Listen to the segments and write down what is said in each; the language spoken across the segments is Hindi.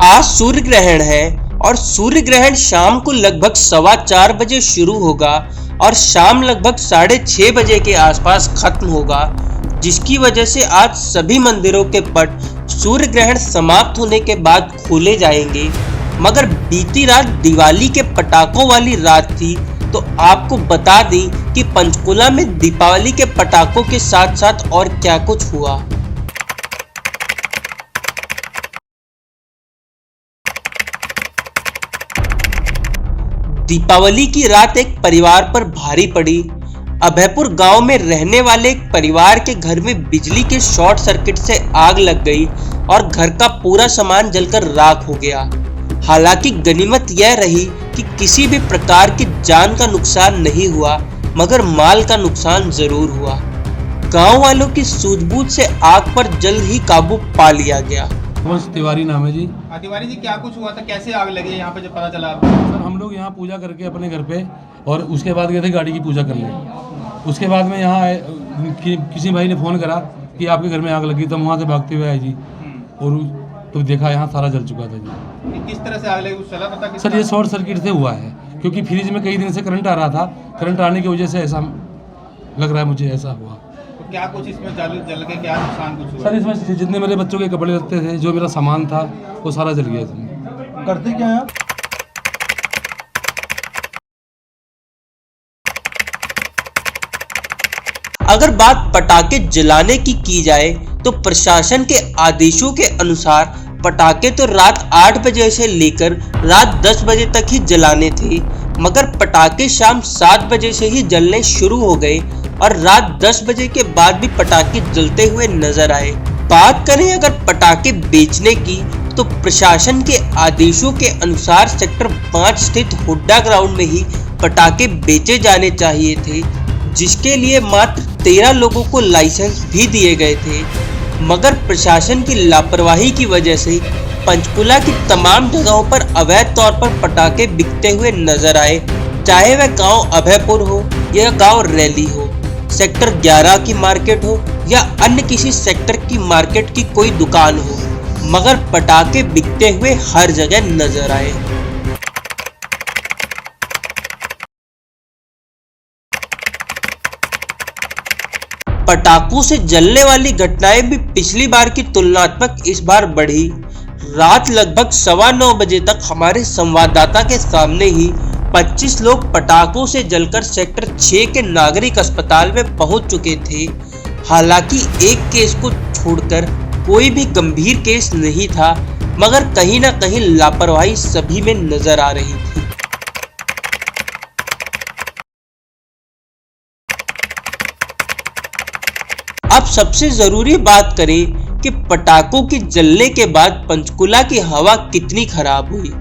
आज सूर्य ग्रहण है और सूर्य ग्रहण शाम को लगभग 4:15 बजे शुरू होगा और शाम लगभग 6:30 बजे के आसपास खत्म होगा, जिसकी वजह से आज सभी मंदिरों के पट सूर्य ग्रहण समाप्त होने के बाद खोले जाएंगे। मगर बीती रात दिवाली के पटाखों वाली रात थी, तो आपको बता दें कि पंचकुला में दीपावली के पटाखों के साथ साथ और क्या कुछ हुआ। दीपावली की रात एक परिवार पर भारी पड़ी। अभयपुर गांव में रहने वाले एक परिवार के घर में बिजली के शॉर्ट सर्किट से आग लग गई और घर का पूरा सामान जलकर राख हो गया। हालांकि गनीमत यह रही कि किसी भी प्रकार की जान का नुकसान नहीं हुआ, मगर माल का नुकसान जरूर हुआ। गांव वालों की सूझबूझ से आग पर जल्द ही काबू पा लिया गया। तिवारी नाम है जी। तिवारी जी, क्या कुछ हुआ था, कैसे आग लगी यहाँ पे जब पता चला? सर हम लोग यहाँ पूजा करके अपने घर पे और उसके बाद गए थे गाड़ी की पूजा करने। उसके बाद में यहाँ आए, किसी भाई ने फ़ोन करा कि आपके घर में आग लगी, तो हम वहाँ से भागते हुए आए जी। और तो देखा यहाँ सारा जल चुका था जी। किस तरह से आग लगी कुछ चला पता? सर ये शॉर्ट सर्किट से हुआ है, क्योंकि फ्रिज में कई दिन से करंट आ रहा था। करंट आने की वजह से ऐसा लग रहा है मुझे, ऐसा हुआ। तो क्या कुछ इसमें जल के क्या नुकसान कुछ हुआ? सर इसमें जितने मेरे बच्चों के कपड़े लगते थे, जो मेरा सामान था, वो सारा जल गया इसमें। करते क्या है आप? अगर बात पटाखे जलाने की जाए तो प्रशासन के आदेशों के अनुसार पटाखे तो रात 8 बजे से लेकर रात 10 बजे तक ही जलाने थे, मगर पटाखे शाम 7 बजे से ही जलने शुरू हो गए और रात 10 बजे के बाद भी पटाखे जलते हुए नजर आए। बात करें अगर पटाखे बेचने की, तो प्रशासन के आदेशों के अनुसार सेक्टर 5 स्थित हुड्डा ग्राउंड में ही पटाखे बेचे जाने चाहिए थे, जिसके लिए मात्र 13 लोगों को लाइसेंस भी दिए गए थे। मगर प्रशासन की लापरवाही की वजह से पंचकुला की तमाम जगहों पर अवैध तौर पर पटाखे बिकते हुए नजर आए, चाहे वह गांव अभयपुर हो या गांव रैली हो, सेक्टर 11 की मार्केट हो या अन्य किसी सेक्टर की मार्केट की कोई दुकान हो, मगर पटाखे बिकते हुए हर जगह नजर आए। पटाखों से जलने वाली घटनाएं भी पिछली बार की तुलनात्मक इस बार बढ़ी। रात लगभग 9:15 बजे तक हमारे संवाददाता के सामने ही 25 लोग पटाखों से जलकर सेक्टर 6 के नागरिक अस्पताल में पहुंच चुके थे। हालांकि एक केस को छोड़कर कोई भी गंभीर केस नहीं था, मगर कहीं ना कहीं लापरवाही सभी में नजर आ रही थी। अब सबसे जरूरी बात करें कि पटाखों के जलने के बाद पंचकुला की हवा कितनी खराब हुई,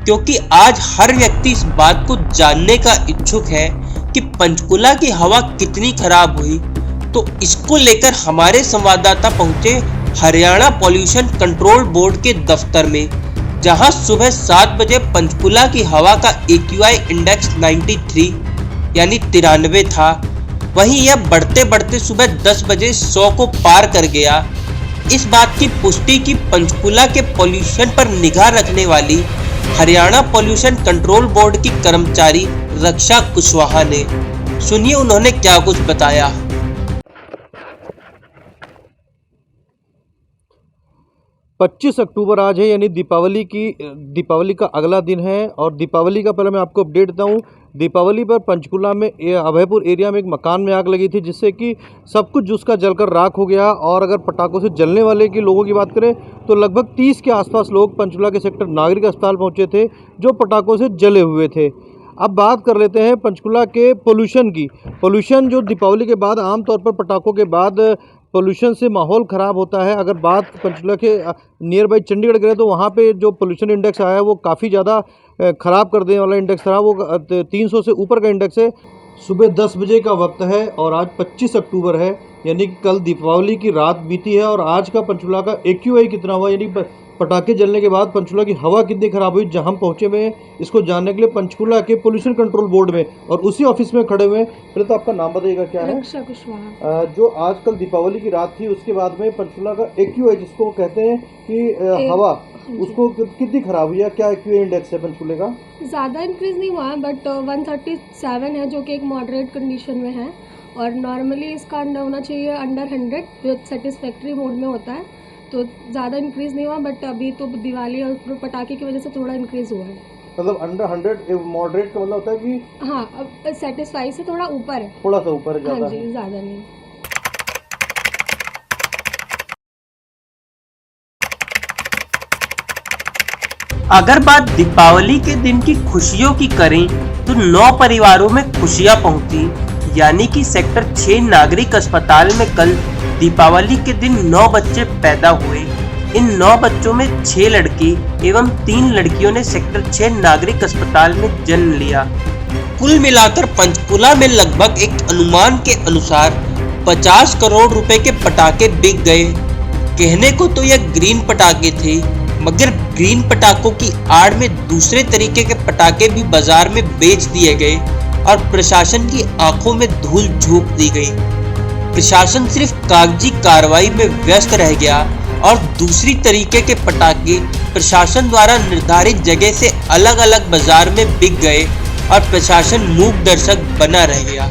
क्योंकि आज हर व्यक्ति इस बात को जानने का इच्छुक है कि पंचकुला की हवा कितनी खराब हुई। तो इसको लेकर हमारे संवाददाता पहुंचे हरियाणा पॉल्यूशन कंट्रोल बोर्ड के दफ्तर में, जहां सुबह 7 बजे पंचकुला की हवा का AQI इंडेक्स 93 यानी 93 था। वहीं यह बढ़ते बढ़ते सुबह 10 बजे 100 को पार कर गया। इस बात की पुष्टि की पंचकुला के पॉल्यूशन पर निगाह रखने वाली हरियाणा पॉल्यूशन कंट्रोल बोर्ड की कर्मचारी रक्षा कुशवाहा ने। सुनिए उन्होंने क्या कुछ बताया। 25 अक्टूबर आज है, यानी दीपावली का अगला दिन है। और दीपावली का पहले मैं आपको अपडेट देता हूँ। दीपावली पर पंचकुला में अभयपुर एरिया में एक मकान में आग लगी थी, जिससे कि सब कुछ उसका जलकर राख हो गया। और अगर पटाखों से जलने वाले की लोगों की बात करें तो लगभग 30 के आसपास लोग पंचकुला के सेक्टर नागरिक अस्पताल पहुँचे थे, जो पटाखों से जले हुए थे। अब बात कर लेते हैं पंचकुला के पोल्यूशन की। पोल्यूशन जो दीपावली के बाद आमतौर पर पटाखों के बाद पोल्यूशन से माहौल ख़राब होता है। अगर बात पंचकुला के नियर बाई चंडीगढ़ करें तो वहाँ पे जो पोल्यूशन इंडेक्स आया है वो काफ़ी ज़्यादा ख़राब कर देने वाला इंडेक्स था। वो 300 से ऊपर का इंडेक्स है। सुबह 10 बजे का वक्त है और आज 25 अक्टूबर है, यानी कि कल दीपावली की रात बीती है। और आज का पंचकुला का AQI कितना हुआ, यानी पटाखे जलने के बाद पंचकूला की हवा कितनी खराब हुई, जहां हम पहुंचे हुए हैं इसको जानने के लिए पंचकूला के पोल्यूशन कंट्रोल बोर्ड में, और उसी ऑफिस में खड़े हुए हैं। पहले तो आपका नाम बताइएगा, क्या है? रक्षा कुशवाहा। जो आजकल दीपावली की रात थी उसके बाद में पंचकूला का एक्यू है जिसको कहते हैं कि हवा, उसको कितनी खराब हुई है, क्या एक्यू इंडेक्स है पंचकूले का? ज़्यादा इंक्रीज़ नहीं हुआ है बट 137 है जो कि एक मॉडरेट कंडीशन में है, और नॉर्मली इसका अंडर होना चाहिए अंडर 100 जो सेटिस्फैक्ट्री मोड में होता है, तो ज़्यादा इंक्रीज़ नहीं हुआ। बट अभी तो दिवाली और पटाखे की वजह से थोड़ा इंक्रीज़ हुआ है। मतलब अंडर 100 मॉडरेट का मतलब होता है कि हाँ, अब सेटिस्फाई से थोड़ा ऊपर है। थोड़ा सा ऊपर है, हाँ ज़्यादा जी, है। ज़्यादा नहीं। अगर बात दीपावली के दिन की खुशियों की करें तो 9 परिवारों में खुशियां पहुंची, यानी कि सेक्टर 6 नागरिक अस्पताल में कल दीपावली के दिन 9 बच्चे पैदा हुए। इन 9 बच्चों में 6 लड़के एवं 3 लड़कियों ने सेक्टर 6 नागरिक अस्पताल में जन्म लिया। कुल मिलाकर पंचकूला में लगभग एक अनुमान के अनुसार 50 करोड़ रुपए के पटाखे बिक गए। कहने को तो यह ग्रीन पटाखे थे, मगर ग्रीन पटाखों की आड़ में दूसरे तरीके के पटाखे भी बाजार में बेच दिए गए और प्रशासन की आंखों में धूल झोंक दी गई। प्रशासन सिर्फ कागजी कार्रवाई में व्यस्त रह गया और दूसरी तरीके के पटाखे प्रशासन द्वारा निर्धारित जगह से अलग अलग बाजार में बिक गए और प्रशासन मूक दर्शक बना रह गया।